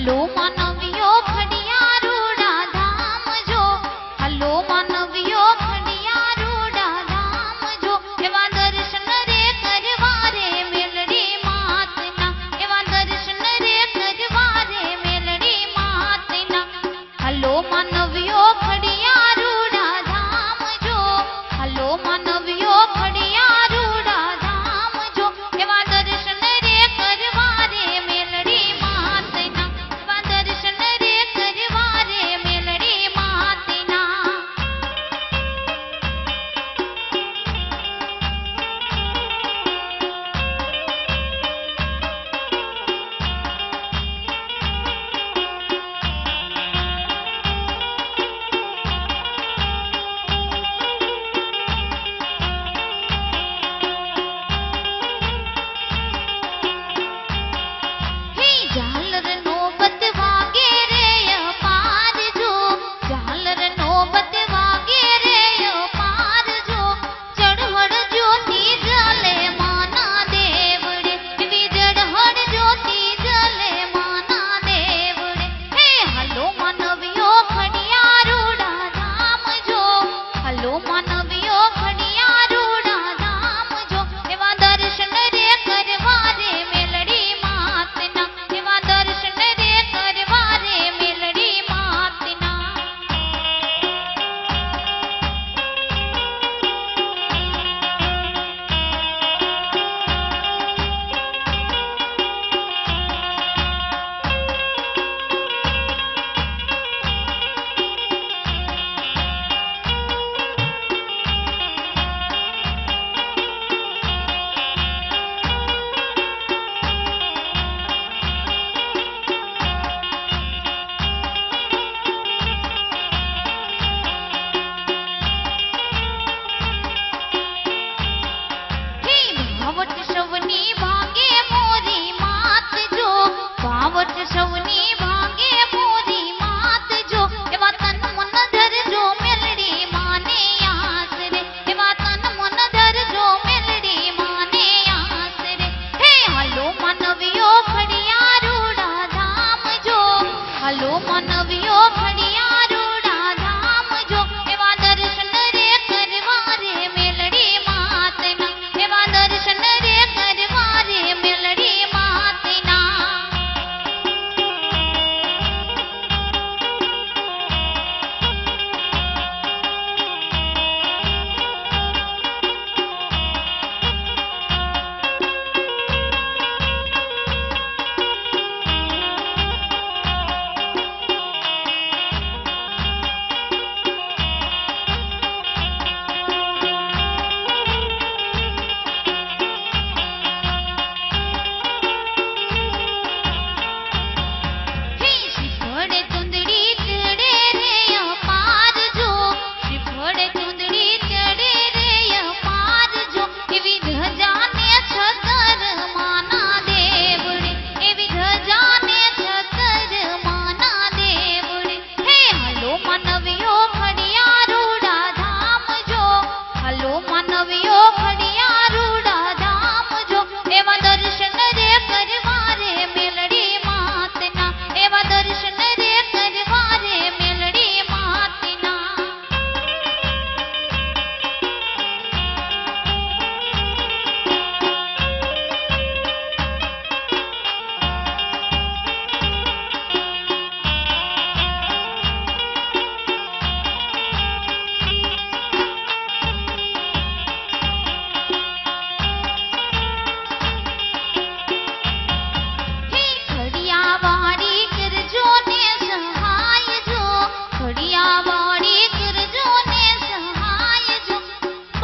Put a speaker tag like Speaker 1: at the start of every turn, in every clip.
Speaker 1: hello मानवियो खड़ियारूड़ा धाम जो hello मानवियो खड़ियारूड़ा धाम जो एवा दर्शन रे करवा रे मेलड़ी मातना एवा दर्शन रे करवा रे मेलड़ी मातना हलो मानवियो खड़ियारूड़ा धाम जो हलो मानवियो खड़ियारूड़ा धाम जो एवा दर्शन रे करवा रे मेलड़ी मातना एवा दर्शन रे करवा रे मेलड़ी मातना हे झालर नौबत वागे रे अपार जो झालर नौबत वागे रे अपार जो चढ़हड़ ज्योति जले माना देवड़े विजड़हड़ ज्योति जले माना देवड़े हे हलो मानवियो खड़ियारूड़ा धाम जो हलो मानवियो खड़ियारूड़ा धाम जो एवा दर्शन रे करवा रे मेलड़ी मातना एवा दर्शन रे करवा रे मेलड़ी मातना हे भावट सवनी भागे मोरी मात जो भावट सवनी भागे मोरी मात जो एवा तन मन धर जो मेलड़ी माने आस रे एवा तन मन धर जो मेलड़ी माने आस रे हे हलो मानवियो खड़ियारूड़ा धाम जो हलो मानवियो खड़ियारूड़ा धाम जो एवा दर्शन रे करवा रे मेलड़ी मातना एवा दर्शन रे करवा रे मेलड़ी मातना हे शिफड़े चुंदड़ी चढ़े रे अपार जो शिफड़े चुंदड़ी चढ़े रे अपार जो एवी ध्वजाने छतर माना देवड़े एवी ध्वजाने छतर माना देवड़े हे हलो मानवियो खड़ियारूड़ा धाम जो हलो मानवियो खड़ियारूड़ा धाम जो एवा दर्शन रे करवा रे मेलड़ी मातना एवा दर्शन रे करवा रे मेलड़ी मातना हे खड़ियावाड़ी करजो ने सहाय जो खड़ियावाड़ी करजो ने सहाय जो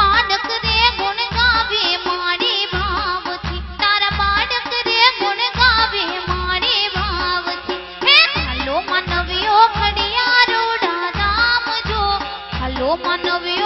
Speaker 1: बाडक रे गुण गावे मारी भावथी तारा बाडक रे गुण गावे मारी भावथी हे हलो मानवियो खड़ियारूड़ा धाम जो हलो मानवियो